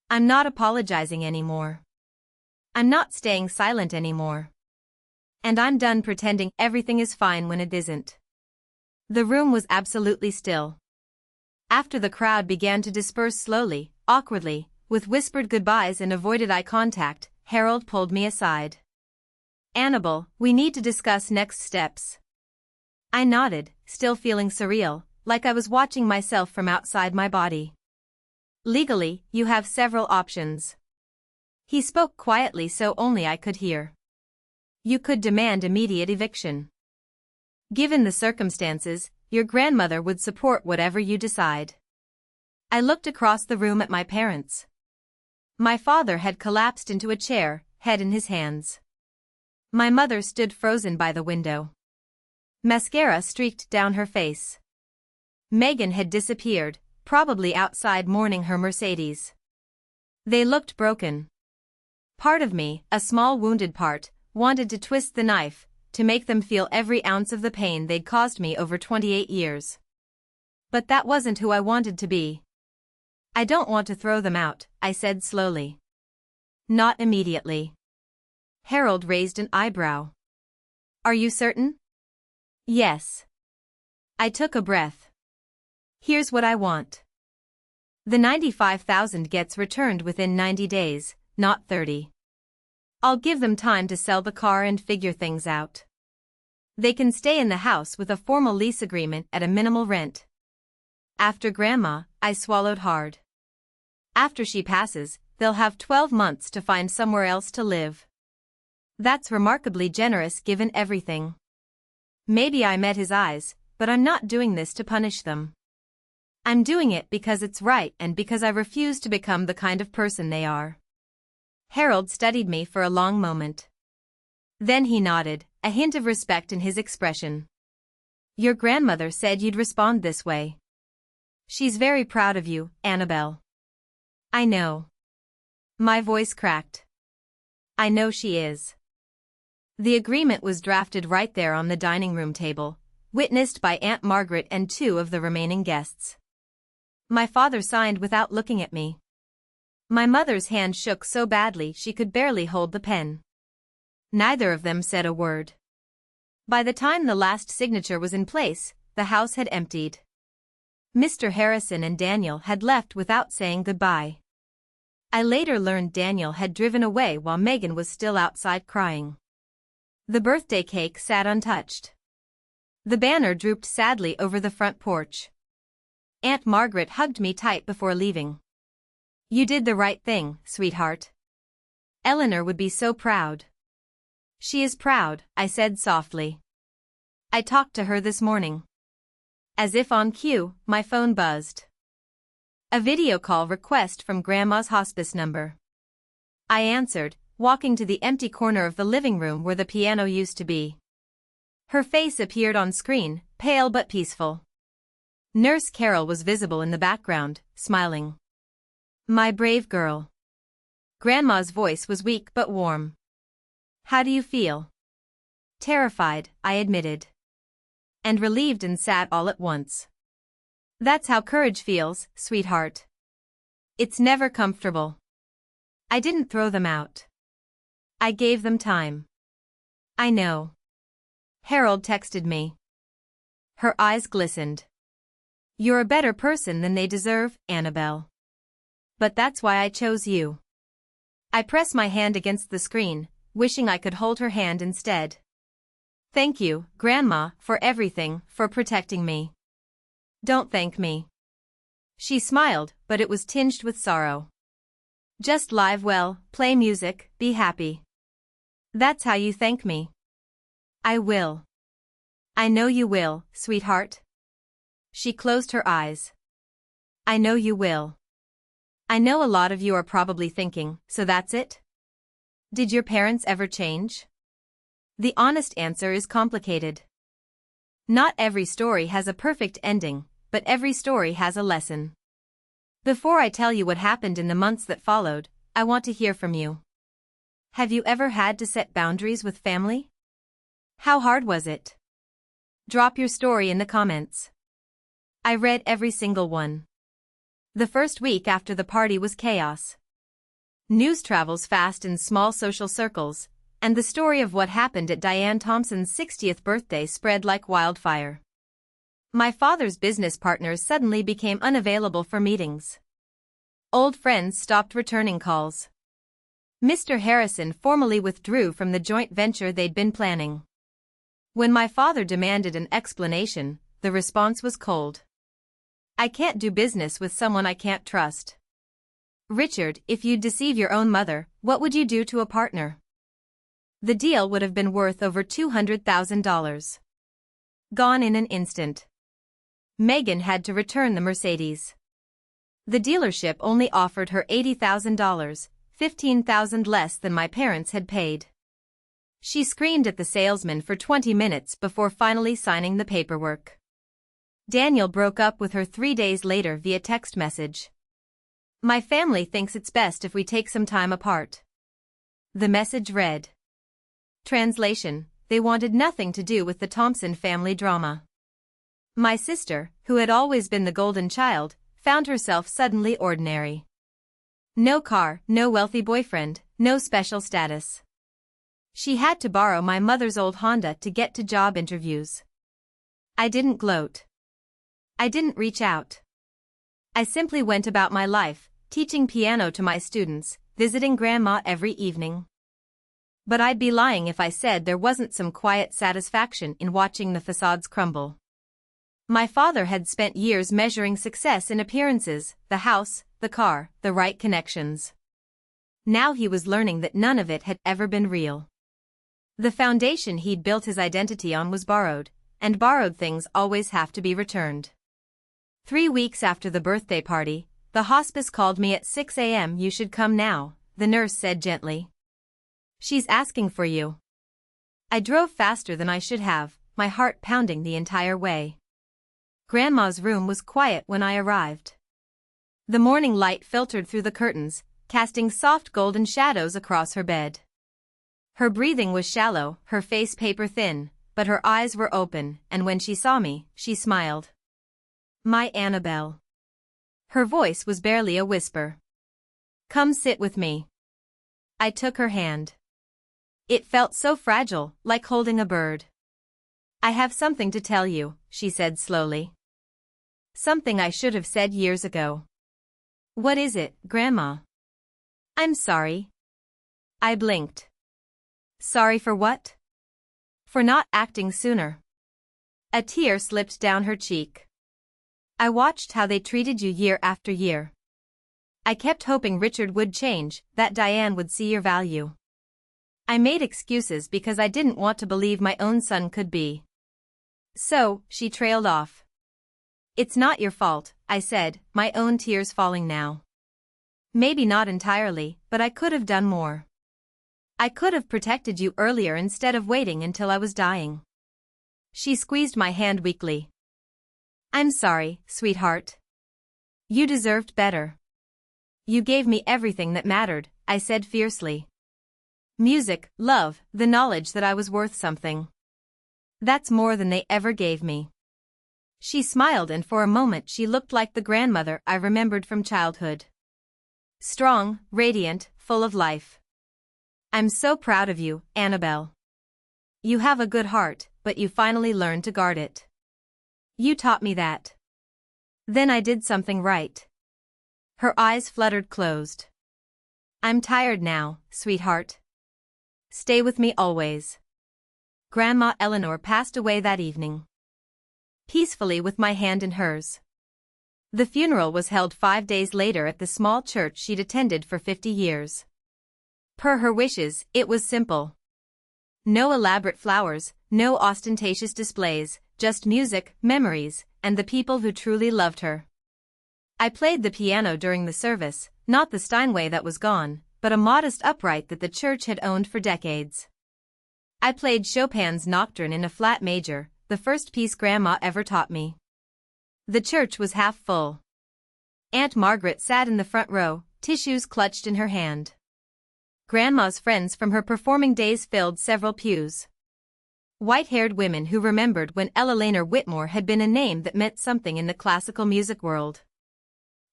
I'm not apologizing anymore. I'm not staying silent anymore. And I'm done pretending everything is fine when it isn't. The room was absolutely still. After the crowd began to disperse slowly, awkwardly, with whispered goodbyes and avoided eye contact, Harold pulled me aside. Annabelle, we need to discuss next steps. I nodded, still feeling surreal, like I was watching myself from outside my body. Legally, you have several options. He spoke quietly so only I could hear. You could demand immediate eviction. Given the circumstances, your grandmother would support whatever you decide. I looked across the room at my parents. My father had collapsed into a chair, head in his hands. My mother stood frozen by the window. Mascara streaked down her face. Megan had disappeared, probably outside mourning her Mercedes. They looked broken. Part of me, a small wounded part, wanted to twist the knife, to make them feel every ounce of the pain they'd caused me over 28 years. But that wasn't who I wanted to be. I don't want to throw them out, I said slowly. Not immediately. Harold raised an eyebrow. Are you certain? Yes. I took a breath. Here's what I want. The $95,000 gets returned within 90 days, not 30. I'll give them time to sell the car and figure things out. They can stay in the house with a formal lease agreement at a minimal rent. After Grandma, I swallowed hard. After she passes, they'll have 12 months to find somewhere else to live. That's remarkably generous given everything. Maybe I met his eyes, but I'm not doing this to punish them. I'm doing it because it's right and because I refuse to become the kind of person they are. Harold studied me for a long moment. Then he nodded, a hint of respect in his expression. Your grandmother said you'd respond this way. She's very proud of you, Annabelle. I know. My voice cracked. I know she is. The agreement was drafted right there on the dining room table, witnessed by Aunt Margaret and 2 of the remaining guests. My father signed without looking at me. My mother's hand shook so badly she could barely hold the pen. Neither of them said a word. By the time the last signature was in place, the house had emptied. Mr. Harrison and Daniel had left without saying goodbye. I later learned Daniel had driven away while Megan was still outside crying. The birthday cake sat untouched. The banner drooped sadly over the front porch. Aunt Margaret hugged me tight before leaving. You did the right thing, sweetheart. Eleanor would be so proud. She is proud, I said softly. I talked to her this morning. As if on cue, my phone buzzed. A video call request from Grandma's hospice number. I answered, walking to the empty corner of the living room where the piano used to be. Her face appeared on screen, pale but peaceful. Nurse Carol was visible in the background, smiling. My brave girl. Grandma's voice was weak but warm. How do you feel? Terrified, I admitted. And relieved and sad all at once. That's how courage feels, sweetheart. It's never comfortable. I didn't throw them out. I gave them time. I know. Harold texted me. Her eyes glistened. You're a better person than they deserve, Annabelle. But that's why I chose you. I pressed my hand against the screen, wishing I could hold her hand instead. Thank you, Grandma, for everything, for protecting me. Don't thank me. She smiled, but it was tinged with sorrow. Just live well, play music, be happy. That's how you thank me. I will. I know you will, sweetheart. She closed her eyes. I know you will. I know a lot of you are probably thinking, so that's it? Did your parents ever change? The honest answer is complicated. Not every story has a perfect ending, but every story has a lesson. Before I tell you what happened in the months that followed, I want to hear from you. Have you ever had to set boundaries with family? How hard was it? Drop your story in the comments. I read every single one. The first week after the party was chaos. News travels fast in small social circles, and the story of what happened at Diane Thompson's 60th birthday spread like wildfire. My father's business partners suddenly became unavailable for meetings. Old friends stopped returning calls. Mr. Harrison formally withdrew from the joint venture they'd been planning. When my father demanded an explanation, the response was cold. I can't do business with someone I can't trust. Richard, if you'd deceive your own mother, what would you do to a partner? The deal would have been worth over $200,000. Gone in an instant. Megan had to return the Mercedes. The dealership only offered her $80,000, $15,000 less than my parents had paid. She screamed at the salesman for 20 minutes before finally signing the paperwork. Daniel broke up with her 3 days later via text message. My family thinks it's best if we take some time apart. The message read. Translation: they wanted nothing to do with the Thompson family drama. My sister, who had always been the golden child, found herself suddenly ordinary. No car, no wealthy boyfriend, no special status. She had to borrow my mother's old Honda to get to job interviews. I didn't gloat. I didn't reach out. I simply went about my life, teaching piano to my students, visiting Grandma every evening. But I'd be lying if I said there wasn't some quiet satisfaction in watching the facades crumble. My father had spent years measuring success in appearances, the house, the car, the right connections. Now he was learning that none of it had ever been real. The foundation he'd built his identity on was borrowed, and borrowed things always have to be returned. 3 weeks after the birthday party, the hospice called me at 6 a.m. You should come now, the nurse said gently. She's asking for you. I drove faster than I should have, my heart pounding the entire way. Grandma's room was quiet when I arrived. The morning light filtered through the curtains, casting soft golden shadows across her bed. Her breathing was shallow, her face paper thin, but her eyes were open, and when she saw me, she smiled. My Annabelle. Her voice was barely a whisper. Come sit with me. I took her hand. It felt so fragile, like holding a bird. I have something to tell you, she said slowly. Something I should have said years ago. What is it, Grandma? I'm sorry. I blinked. Sorry for what? For not acting sooner. A tear slipped down her cheek. I watched how they treated you year after year. I kept hoping Richard would change, that Diane would see your value. I made excuses because I didn't want to believe my own son could be. So, she trailed off. It's not your fault, I said, my own tears falling now. Maybe not entirely, but I could have done more. I could have protected you earlier instead of waiting until I was dying. She squeezed my hand weakly. I'm sorry, sweetheart. You deserved better. You gave me everything that mattered, I said fiercely. Music, love, the knowledge that I was worth something. That's more than they ever gave me. She smiled, and for a moment she looked like the grandmother I remembered from childhood. Strong, radiant, full of life. I'm so proud of you, Annabelle. You have a good heart, but you finally learned to guard it. You taught me that. Then I did something right. Her eyes fluttered closed. I'm tired now, sweetheart. Stay with me always. Grandma Eleanor passed away that evening. Peacefully, with my hand in hers. The funeral was held 5 days later at the small church she'd attended for 50 years. Per her wishes, it was simple. No elaborate flowers, no ostentatious displays, just music, memories, and the people who truly loved her. I played the piano during the service, not the Steinway that was gone, but a modest upright that the church had owned for decades. I played Chopin's Nocturne in a flat major, the first piece Grandma ever taught me. The church was half full. Aunt Margaret sat in the front row, tissues clutched in her hand. Grandma's friends from her performing days filled several pews. White-haired women who remembered when Eleanor Whitmore had been a name that meant something in the classical music world.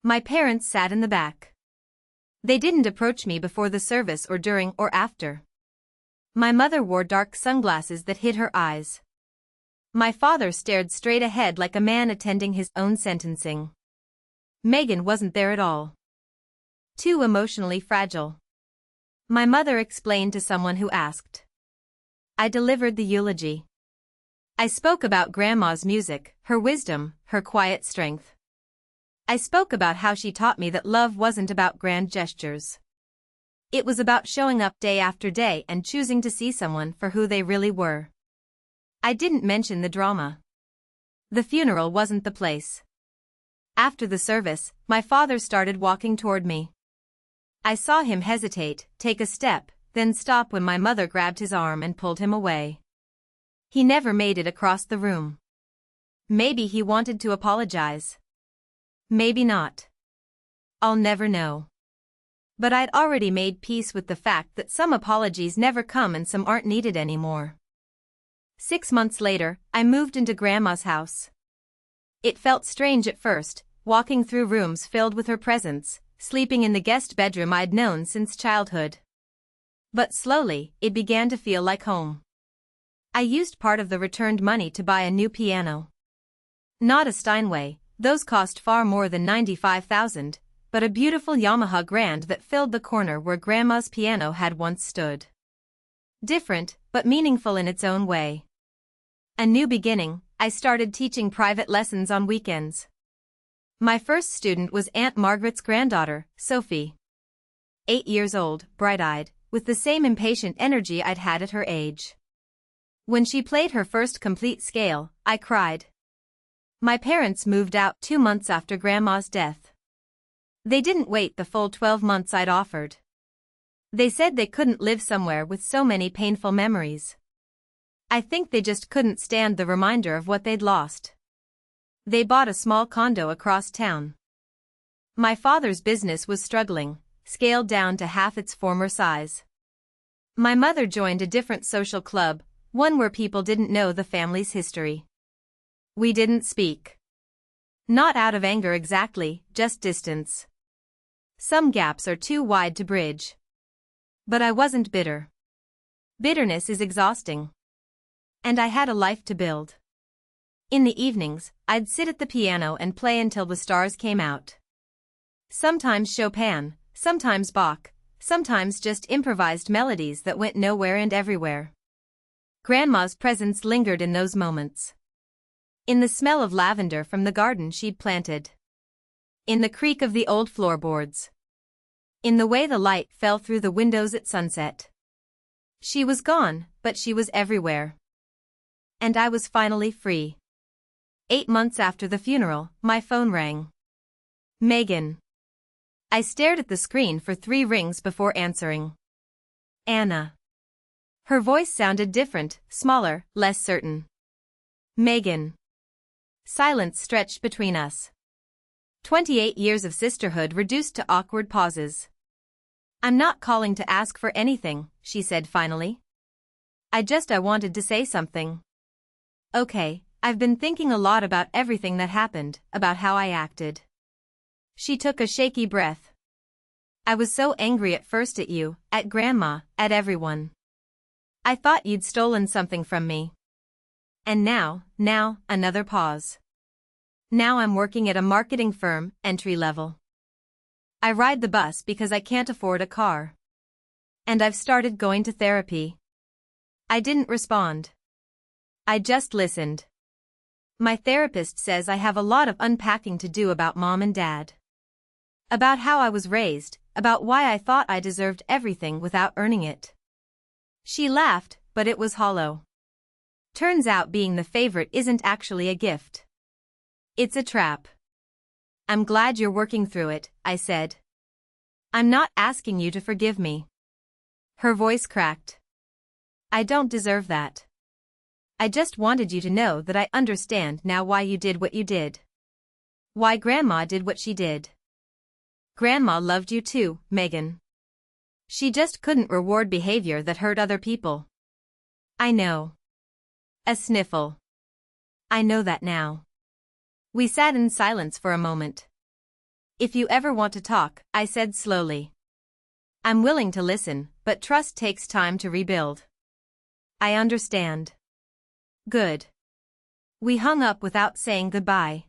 My parents sat in the back. They didn't approach me before the service or during or after. My mother wore dark sunglasses that hid her eyes. My father stared straight ahead like a man attending his own sentencing. Megan wasn't there at all. Too emotionally fragile. My mother explained to someone who asked. I delivered the eulogy. I spoke about Grandma's music, her wisdom, her quiet strength. I spoke about how she taught me that love wasn't about grand gestures. It was about showing up day after day and choosing to see someone for who they really were. I didn't mention the drama. The funeral wasn't the place. After the service, my father started walking toward me. I saw him hesitate, take a step, then stop when my mother grabbed his arm and pulled him away. He never made it across the room. Maybe he wanted to apologize. Maybe not. I'll never know. But I'd already made peace with the fact that some apologies never come and some aren't needed anymore. 6 months later, I moved into Grandma's house. It felt strange at first, walking through rooms filled with her presence, sleeping in the guest bedroom I'd known since childhood. But slowly, it began to feel like home. I used part of the returned money to buy a new piano. Not a Steinway, those cost far more than $95,000, but a beautiful Yamaha Grand that filled the corner where Grandma's piano had once stood. Different, but meaningful in its own way. A new beginning, I started teaching private lessons on weekends. My first student was Aunt Margaret's granddaughter, Sophie. 8 years old, bright-eyed, with the same impatient energy I'd had at her age. When she played her first complete scale, I cried. My parents moved out 2 months after Grandma's death. They didn't wait the full 12 months I'd offered. They said they couldn't live somewhere with so many painful memories. I think they just couldn't stand the reminder of what they'd lost. They bought a small condo across town. My father's business was struggling, scaled down to half its former size. My mother joined a different social club, one where people didn't know the family's history. We didn't speak. Not out of anger exactly, just distance. Some gaps are too wide to bridge. But I wasn't bitter. Bitterness is exhausting. And I had a life to build. In the evenings, I'd sit at the piano and play until the stars came out. Sometimes Chopin, sometimes Bach, sometimes just improvised melodies that went nowhere and everywhere. Grandma's presence lingered in those moments. In the smell of lavender from the garden she'd planted. In the creak of the old floorboards. In the way the light fell through the windows at sunset. She was gone, but she was everywhere. And I was finally free. 8 months after the funeral, my phone rang. Megan. I stared at the screen for 3 rings before answering. Anna. Her voice sounded different, smaller, less certain. Megan. Silence stretched between us. 28 years of sisterhood reduced to awkward pauses. I'm not calling to ask for anything, she said finally. I wanted to say something. Okay, I've been thinking a lot about everything that happened, about how I acted. She took a shaky breath. I was so angry at first at you, at Grandma, at everyone. I thought you'd stolen something from me. And now, another pause. Now I'm working at a marketing firm, entry level. I ride the bus because I can't afford a car. And I've started going to therapy. I didn't respond. I just listened. My therapist says I have a lot of unpacking to do about Mom and Dad. About how I was raised, about why I thought I deserved everything without earning it. She laughed, but it was hollow. Turns out being the favorite isn't actually a gift. It's a trap. I'm glad you're working through it, I said. I'm not asking you to forgive me. Her voice cracked. I don't deserve that. I just wanted you to know that I understand now why you did what you did. Why Grandma did what she did. Grandma loved you too, Megan. She just couldn't reward behavior that hurt other people. I know. A sniffle. I know that now. We sat in silence for a moment. If you ever want to talk, I said slowly. I'm willing to listen, but trust takes time to rebuild. I understand. Good. We hung up without saying goodbye.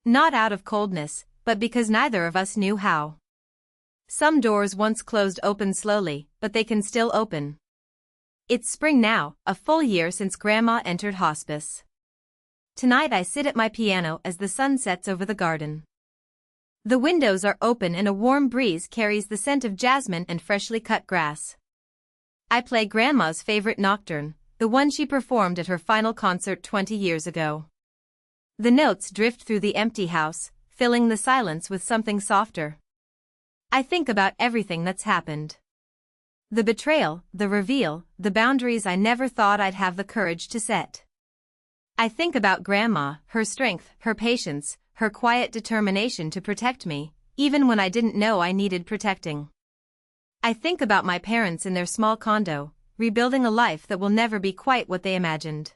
Not out of coldness, but because neither of us knew how. Some doors once closed open slowly, but they can still open. It's spring now, a full year since Grandma entered hospice. Tonight I sit at my piano as the sun sets over the garden. The windows are open and a warm breeze carries the scent of jasmine and freshly cut grass. I play Grandma's favorite nocturne, the one she performed at her final concert 20 years ago. The notes drift through the empty house, filling the silence with something softer. I think about everything that's happened. The betrayal, the reveal, the boundaries I never thought I'd have the courage to set. I think about Grandma, her strength, her patience, her quiet determination to protect me, even when I didn't know I needed protecting. I think about my parents in their small condo, rebuilding a life that will never be quite what they imagined.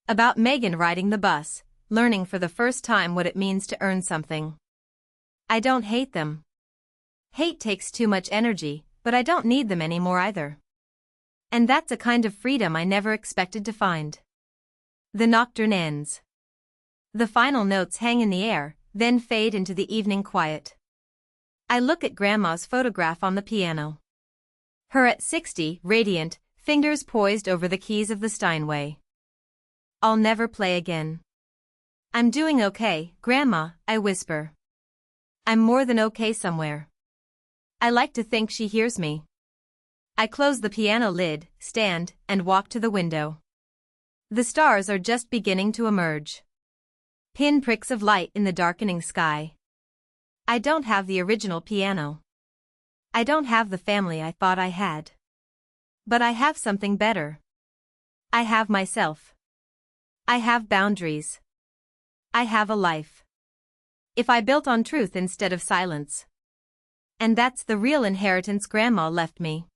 About Megan riding the bus, learning for the first time what it means to earn something. I don't hate them. Hate takes too much energy, but I don't need them anymore either. And that's a kind of freedom I never expected to find. The nocturne ends. The final notes hang in the air, then fade into the evening quiet. I look at Grandma's photograph on the piano. Her at 60, radiant, fingers poised over the keys of the Steinway. I'll never play again. I'm doing okay, Grandma, I whisper. I'm more than okay somewhere. I like to think she hears me. I close the piano lid, stand, and walk to the window. The stars are just beginning to emerge. Pinpricks of light in the darkening sky. I don't have the original piano. I don't have the family I thought I had. But I have something better. I have myself. I have boundaries. I have a life. If I built on truth instead of silence. And that's the real inheritance Grandma left me.